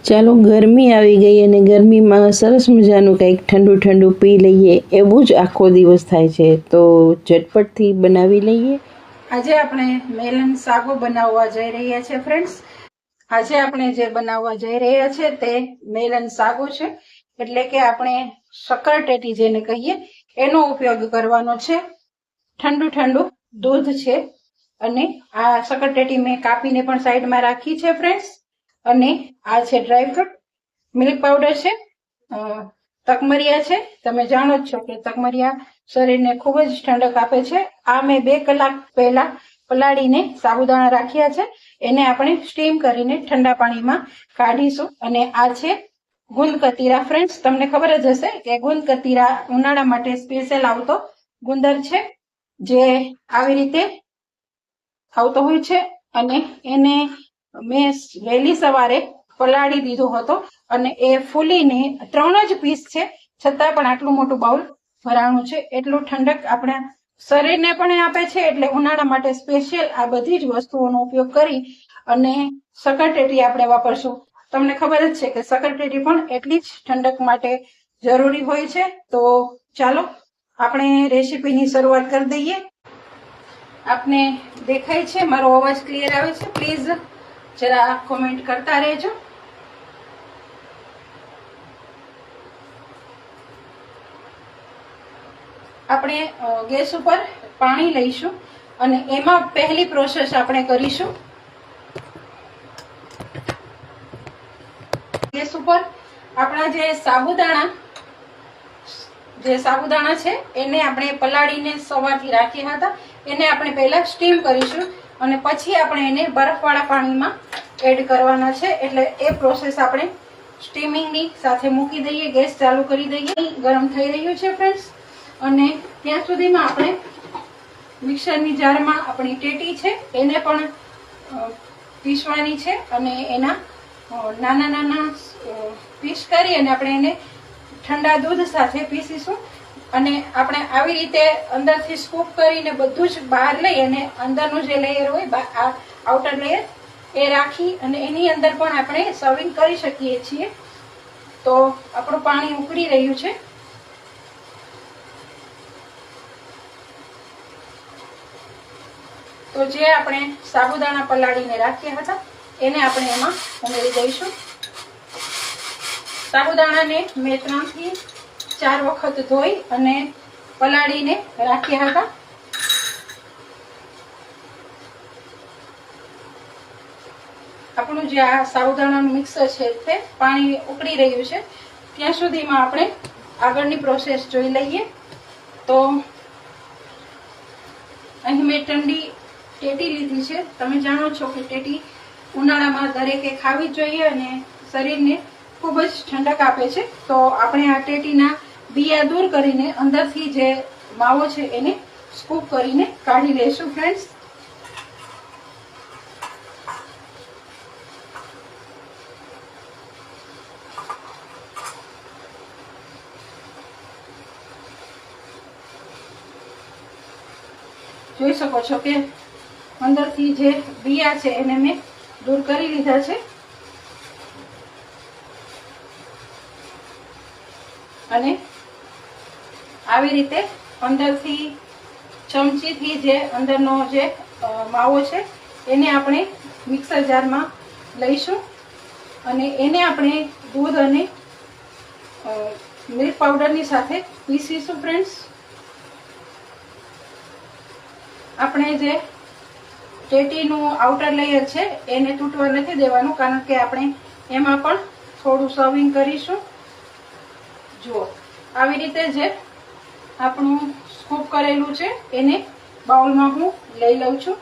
ચાલો ગરમી આવી ગઈ અને ગરમીમાં સરસ મજાનું કંઈક ઠંડુ ઠંડુ પી લઈએ એવું જ આખો દિવસ થાય છે, તો ઝટપટથી બનાવી લઈએ। આજે આપણે મેલન સાગો બનાવવા જઈ રહ્યા છે ફ્રેન્ડ્સ। આજે આપણે જે બનાવવા જઈ રહ્યા છે તે મેલન સાગો છે, એટલે કે આપણે શક્કરટેટી જેને કહીએ એનો ઉપયોગ કરવાનો છે। ઠંડુ ઠંડુ દૂધ છે અને આ શક્કરટેટી મેં કાપીને પણ સાઈડમાં રાખી છે ફ્રેન્ડ્સ। અને આ છે ડ્રાયફ્રૂટ, મિલ્ક પાવડર છે, તકમરિયા છે। તમે જાણો જ છો કે તકમરિયા શરીરને ખૂબ જ ઠંડક આપે છે। આ મેં 2 કલાક પહેલા પલાળીને સાબુદાણા રાખ્યા છે, એને આપણે સ્ટીમ કરીને ઠંડા પાણીમાં કાઢીશું। અને આ છે ગુંદ કતીરા ફ્રેન્ડ્સ। તમને ખબર જ હશે કે ગુંદ કતીરા ઉનાળા માટે સ્પેશિયલ આવતો ગુંદર છે, જે આવી રીતે આવતો હોય છે। અને એને મેં વહેલી સવારે પલાળી દીધો હતો અને એ ફૂલીને 3 જ પીસ છે, છતાં પણ આટલું મોટું બાઉલ ભરાણું છે। એટલું ઠંડક આપણા શરીરને પણ આપે છે, એટલે ઉનાળા માટે સ્પેશિયલ આ બધી જ વસ્તુઓનો ઉપયોગ કરી અને શક્કરટેટી આપણે વાપરશું। તમને ખબર જ છે કે શક્કરટેટી પણ એટલી જ ઠંડક માટે જરૂરી હોય છે। તો ચાલો આપણે રેસીપીની શરૂઆત કરી દઈએ। આપને દેખાય છે મારો અવાજ ક્લિયર આવે છે? પ્લીઝ જરા કોમેન્ટ કરતા રહેજો। આપણે ગેસ ઉપર પાણી લઈશું અને એમાં પહેલી પ્રોસેસ આપણે કરીશું। ગેસ ઉપર આપણા જે સાબુદાણા છે એને આપણે પલાળીને સવારથી રાખ્યા હતા, એને આપણે પહેલા સ્ટીમ કરીશું અને પછી આપણે એને બરફવાળા પાણીમાં એડ કરવાના છે। એટલે એ પ્રોસેસ આપણે સ્ટીમિંગની સાથે મૂકી દઈએ, ગેસ ચાલુ કરી દઈએ। ગરમ થઈ રહ્યું છે ફ્રેન્ડ્સ, અને ત્યાં સુધીમાં આપણે મિક્સરની જારમાં આપણી ટેટી છે એને પણ પીસવાની છે અને એના નાના નાના પીસ કરી અને આપણે એને ઠંડા દૂધ સાથે પીસીશું। અને આપણે આવી રીતે અંદરથી સ્કૂપ કરીને બધું જ બહાર લઈ અને અંદરનું જે લેયર હોય આ આઉટર લેયર એ રાખી અને એની અંદર પણ આપણે સર્વિંગ કરી શકીએ છીએ। તો આપણું પાણી ઉકળી રહ્યું છે, તો જે આપણે સાબુદાણા પલાળીને રાખ્યા હતા એને આપણે એમાં ઉમેરી દઈશું। સાબુદાણાને મેં 3 થી 4 વખત ધોઈ અને પલાળીને રાખ્યા હતા। આપણું જે આ સાબુદાણાનું મિક્સર છે તે પાણી ઉકળી રહ્યું છે, ત્યાં સુધીમાં આપણે આગળની પ્રોસેસ જોઈ લઈએ। તો અહીં મેં ઠંડી ટેટી લીધી છે। તમે જાણો છો કે ટેટી ઉનાળામાં દરેકે ખાવી જોઈએ અને શરીરને ખૂબ જ ઠંડક આપે છે। તો આપણે આ ટેટીના બિયા દૂર કરીને અંદરથી જે માવો છે એને સ્કૂપ કરીને કાઢી લઈશું ફ્રેન્ડ્સ। જોઈ શકો છો કે અંદરથી જે બિયા છે એને મેં દૂર કરી લીધા છે અને આવી રીતે અંદરથી ચમચીથી જે અંદરનો જે માવો છે એને આપણે મિક્સર જારમાં લઈશું અને એને આપણે દૂધ અને મિલ્ક પાવડરની સાથે પીસીશું ફ્રેન્ડ્સ। આપણે જે ટેટીનું આઉટર લેયર છે એને તૂટવા નથી દેવાનું, કારણ કે આપણે એમાં પણ થોડું સર્વિંગ કરીશું। જુઓ આવી રીતે જે આપણું સ્કૂપ કરેલું છે એને બાઉલમાં હું લઈ લઉં છું।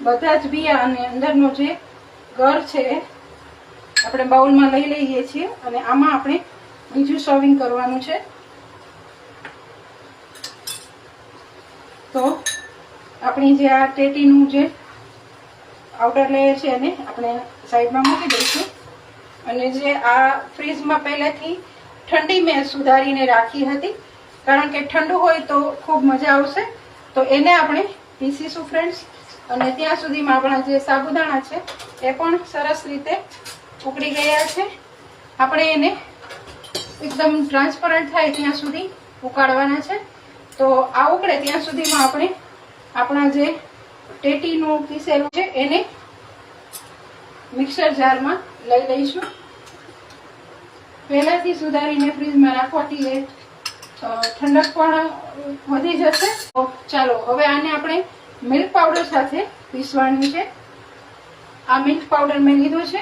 બધા જ બિયા અને અંદરનો જે ગર છે આપણે બાઉલમાં લઈ લઈએ છીએ અને આમાં આપણે બીજું સર્વિંગ કરવાનું છે। તો આપણી જે આ ટેટીનું જે આઉટર લેયર છે એને આપણે સાઈડમાં મૂકી દઈશું. અને જે આ ફ્રીજમાં પહેલેથી ઠંડી મેં સુધારીને રાખી હતી, કારણ કે ઠંડુ હોય તો ખૂબ મજા આવશે. તો એને આપણે પીસીશું ફ્રેન્ડ્સ. અને ત્યાં સુધીમાં આપણા જે સાબુદાણા છે એ પણ સરસ રીતે ઉકળી ગયા છે. આપણે એને એકદમ ટ્રાન્સપરન્ટ થાય ત્યાં સુધી ઉકાળવાના છે. તો આ ઉકળે ત્યાં સુધીમાં આપણે આપણા જે ટેટીનું પીસેલું છે એને મિક્સર જારમાં લઈ લઈશું. પહેલાથી સુધારીને ફ્રીજમાં રાખવાથી એ ઠંડક પણ વધી જશે. તો ચાલો હવે આને આપણે મિલ્ક પાવડર સાથે પીસવાનું છે. આ મિલ્ક પાવડર મેં લીધો છે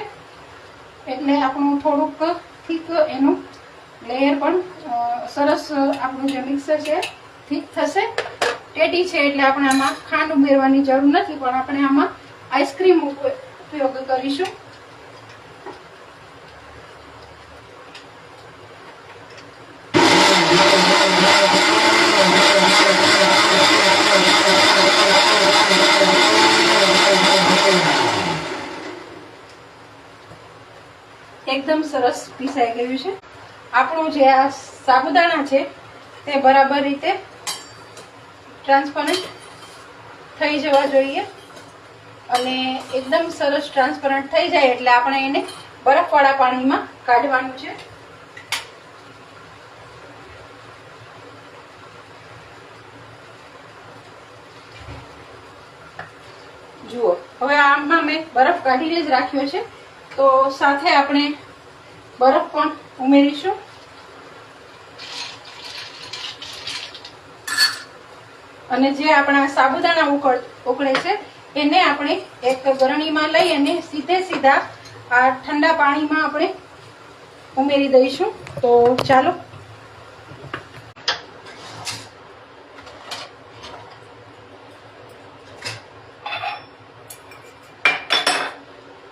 એટલે આપણું થોડુંક થીક એનું લેયર પણ સરસ આપણું જે મિક્સર છે થીક થશે. ટેટી છે એટલે આપણે આમાં ખાંડ ઉમેરવાની જરૂર નથી, પણ આપણે આમાં આઈસ્ક્રીમ ઉપયોગ કરીશું. એકદમ સરસ પીસાઈ ગયું છે. આપણું જે આ સાબુદાણા છે તે બરાબર રીતે ટ્રાન્સપરન્ટ થઈ જવા જોઈએ. અને એકદમ સરસ ટ્રાન્સપરન્ટ થઈ જાય એટલે આપણે એને બરફવાળા પાણીમાં કાઢવાનું છે. જુઓ, હવે આમાં મેં બરફ કાઢીને જ રાખ્યો છે, તો સાથે આપણે બરફ પણ ઉમેરીશું. અને જે આપણા સાબુદાણા ઉકળે છે એને આપણે એક ગરણીમાં લઈ અને સીધા આ ઠંડા પાણીમાં આપણે ઉમેરી દઈશું. તો ચાલો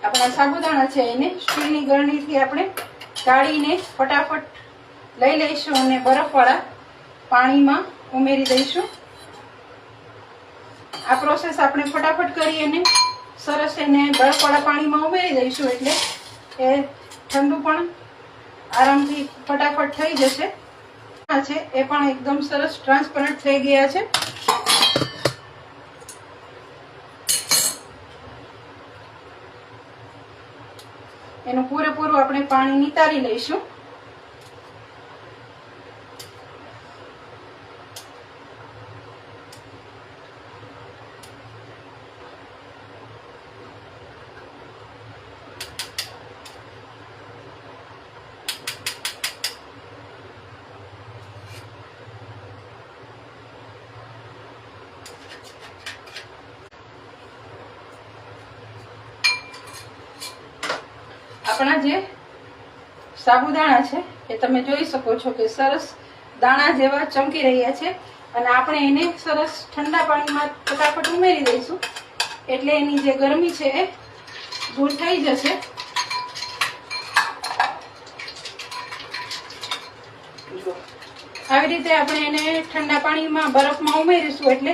આપણા સાબુદાણા છે એને સ્ટીલની ગરણીથી આપણે કાઢીને ફટાફટ લઈ લઈશું અને બરફવાળા પાણીમાં ઉમેરી દઈશું. આ પ્રોસેસ આપણે ફટાફટ કરી અને સરસ એને બરફવાળા પાણીમાં ઉમેરી દઈશું એટલે એ ઠંડુ પણ આરામથી ફટાફટ થઈ જશે. આ છે એ પણ એકદમ સરસ ટ્રાન્સપરન્ટ થઈ ગયા છે. એનું પૂરેપૂરું આપણે પાણી નિતારી લઈશું. આપણા જે સાબુદાણા છે એ તમે જોઈ શકો છો કે સરસ દાણા જેવા ચમકી રહ્યા છે. અને આપણે એને સરસ ઠંડા પાણીમાં ફટાફટ ઉમેરી દઈશું એટલે એની જે ગરમી છે એ દૂર થઈ જશે. આવી રીતે આપણે એને ઠંડા પાણીમાં બરફમાં ઉમેરીશું એટલે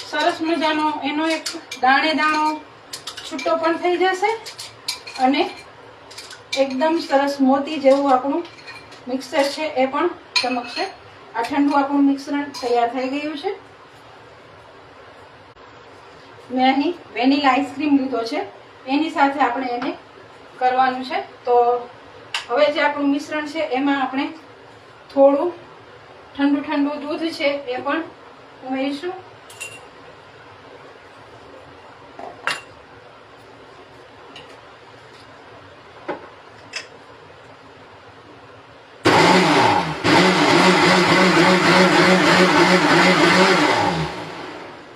સરસ મજાનો એનો એક દાણે દાણો છૂટો પણ થઈ જશે અને એકદમ સરસ મોતી જેવું આપણું મિક્સર છે એ પણ ચમકશે. આ ઠંડુ આપણું મિશ્રણ તૈયાર થઈ ગયું છે. મેં અહીં વેનીલા આઈસ્ક્રીમ લીધો છે, એની સાથે આપણે એને કરવાનું છે. તો હવે જે આપણું મિશ્રણ છે એમાં આપણે થોડું ઠંડુ દૂધ છે એ પણ ઉમેરીશું.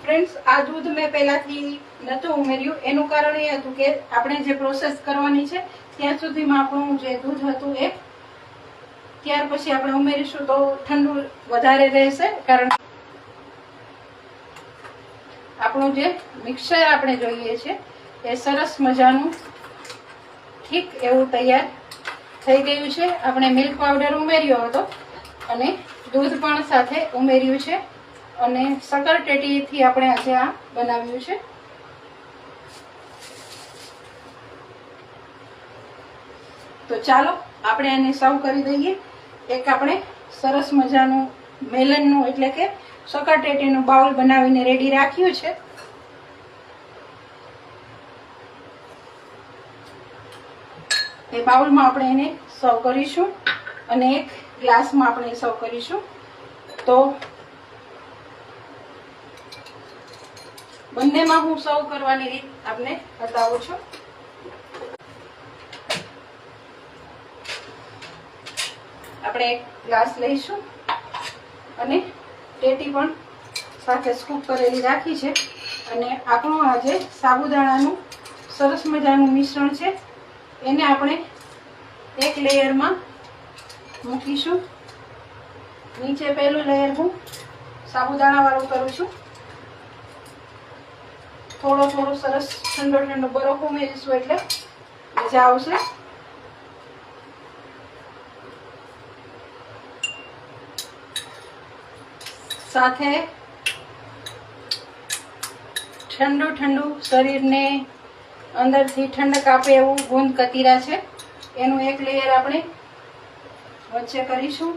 ફ્રેન્ડ્સ, આ દૂધ મેં પહેલાથી નહોતું ઉમેર્યું. એનું કારણ એ હતું કે આપણે જે પ્રોસેસ કરવાની છે ત્યાં સુધીમાં આપણું જે દૂધ હતું એ ત્યાર પછી આપણે ઉમેરીશું તો ઠંડુ વધારે રહેશે. કારણ આપણું જે મિક્સર આપણે જોઈએ છે એ સરસ મજાનું ઠીક એવું તૈયાર થઈ ગયું છે. આપણે મિલ્ક પાવડર ઉમેર્યો હતો અને દૂધ પણ સાથે ઉમેર્યું છે અને શક્કરટેટીથી આપણે આજે આ બનાવ્યું છે. તો ચાલો આપણે એને સર્વ કરી દઈએ. એક આપણે સરસ મજાનું મેલનનું એટલે કે સકરટેટીનું બાઉલ બનાવીને રેડી રાખ્યું છે. એ બાઉલમાં આપણે એને સર્વ કરીશું અને એક ગ્લાસમાં આપણે સર્વ કરીશું. તો બંનેમાં હું સર્વ કરવાની રીત આપને બતાવું છું. આપણે એક ગ્લાસ લઈશું અને ટેટી પણ સાથે સ્કૂપ કરેલી રાખી છે અને આપણું આજે સાબુદાણાનું સરસ મજાનું મિશ્રણ છે એને આપણે એક લેયરમાં મૂકીશું. નીચે પહેલું લેયર હું સાબુદાણા વાળું કરું છું. થોડો સરસ ઠંડો બરફ ઉમેરીશું એટલે મજા આવશે. સાથે ઠંડુ શરીરને અંદરથી ઠંડક આપે એવું ગુંદ કતીરા છે એનું એક લેયર આપણે વચ્ચે કરીશું.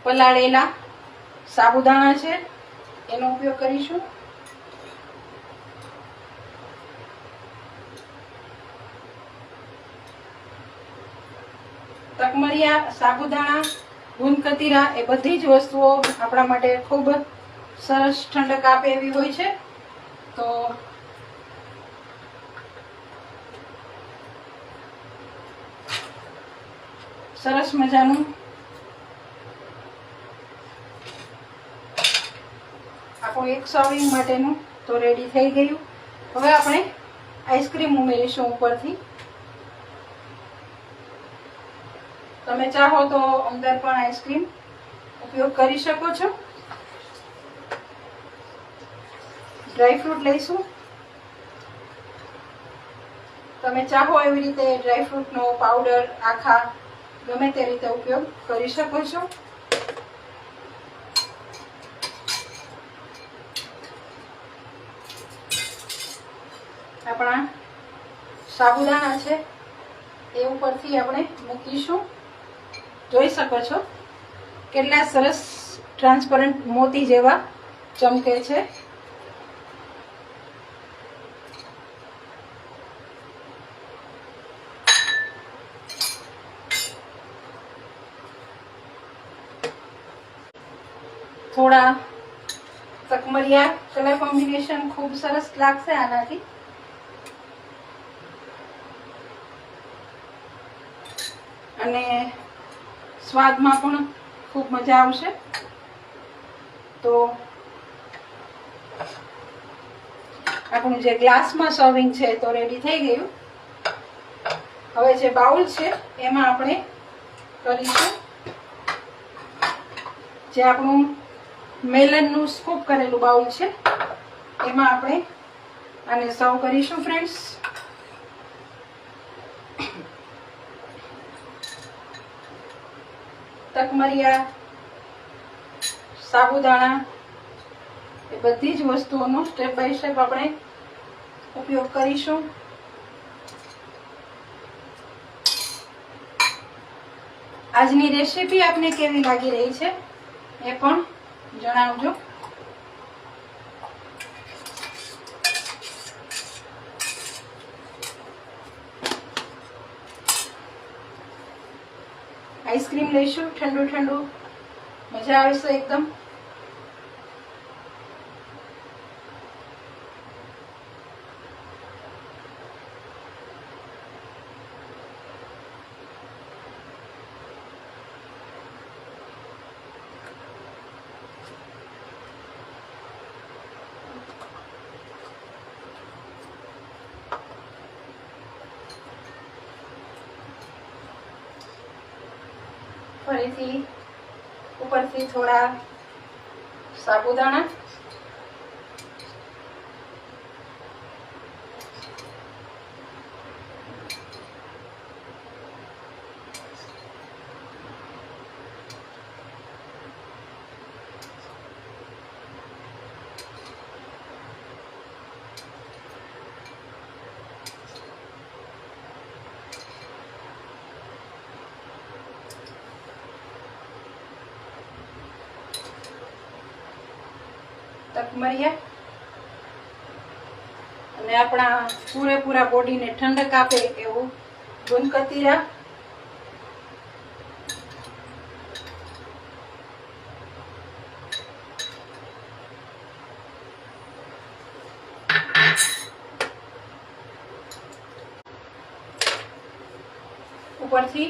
પલાળેલા સાબુદાણા છે એનો ઉપયોગ કરીશું. તકમરિયા, સાબુદાણા, ગુંદ કતીરા એ બધી જ વસ્તુઓ આપણા માટે ખૂબ સરસ ઠંડક આપે એવી હોય છે. તો સરસ મજાનું આપણું એક સર્વિંગ માટેનું તો રેડી થઈ ગયું. હવે આપણે આઈસ્ક્રીમ ઉમેરીશું ઉપરથી. તમે ચાહો તો અંદર પણ આઈસ્ક્રીમ ઉપયોગ કરી શકો છો. ડ્રાયફ્રૂટ લઈશું. તમે ચાહો એવી રીતે ડ્રાયફ્રૂટનો પાવડર આખા ગમે તે રીતે ઉપયોગ કરી શકો છો. આપણા સાબુદાણા છે એ ઉપરથી આપણે મૂકીશું. જોઈ શકો છો કેટલા સરસ ટ્રાન્સપરન્ટ મોતી જેવા ચમકે છે. થોડા તકમરિયા કલર કોમ્બિનેશન ખૂબ સરસ લાગશે આનાથી. અને સ્વાદમાં પણ ખૂબ મજા આવશે. તો આપણું જે ગ્લાસમાં સર્વિંગ છે તો રેડી થઈ ગયું. હવે જે બાઉલ છે એમાં આપણે કરીશું. જે આપણું મેલનનું સ્કૂપ કરેલું બાઉલ છે એમાં આપણે આને સર્વ કરીશું ફ્રેન્ડ્સ. તકમરિયા, સાબુદાણા એ બધી જ વસ્તુઓનો સ્ટેપ બાય સ્ટેપ આપણે ઉપયોગ કરીશું. આજની રેસીપી આપને કેવી લાગી રહી છે એ પણ જણાવજો. આઈસ્ક્રીમ લઈશું ઠંડુ મજા આવશે એકદમ. ફરીથી ઉપરથી થોડા સાબુદાણા, તકમરિયા અને આપણા પૂરેપૂરા બોડીને ઠંડક આપે એવું ગુંદકતીરા, ઉપરથી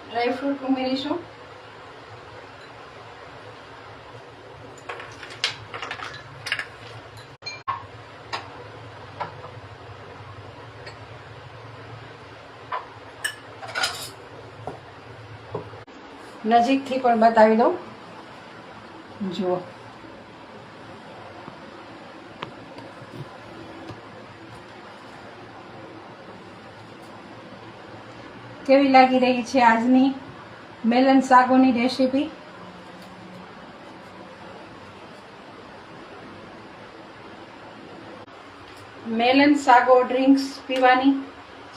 ડ્રાયફ્રૂટ ઉમેરીશું. નજીકથી પણ બતાવી દઉં, જુઓ. કેવી લાગી રહી છે આજની મેલન સાગોની રેસીપી? મેલન સાગો ડ્રિંક્સ પીવાની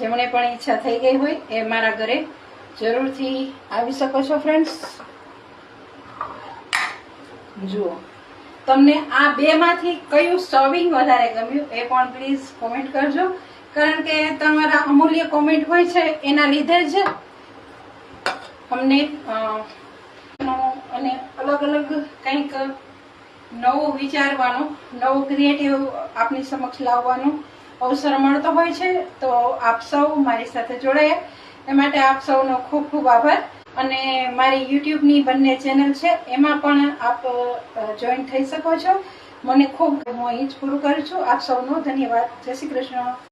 જેમણે પણ ઈચ્છા થઈ ગઈ હોય એ મારા ઘરે જરૂરથી આવી શકો છો ફ્રેન્ડ્સ. જુઓ, તમને આ બેમાંથી કયું સર્વિંગ વધારે ગમ્યું એ પણ પ્લીઝ કોમેન્ટ કરજો, કારણ કે તમારા અમૂલ્ય કોમેન્ટ હોય છે એના લીધે જ અમને અને અલગ અલગ કંઈક નવું વિચારવાનું, નવું ક્રિએટિવ આપની સમક્ષ લાવવાનો અવસર મળતો હોય છે. તો આપ સૌ મારી સાથે જોડાયા એ માટે આપ સૌનો ખૂબ ખૂબ આભાર. અને મારી યુટ્યુબની બંને ચેનલ છે એમાં પણ આપ જોઈન થઈ શકો છો. મને ખૂબ, હું અહીં જ પૂરું કરું છું. આપ સૌનો ધન્યવાદ. જય શ્રી કૃષ્ણ.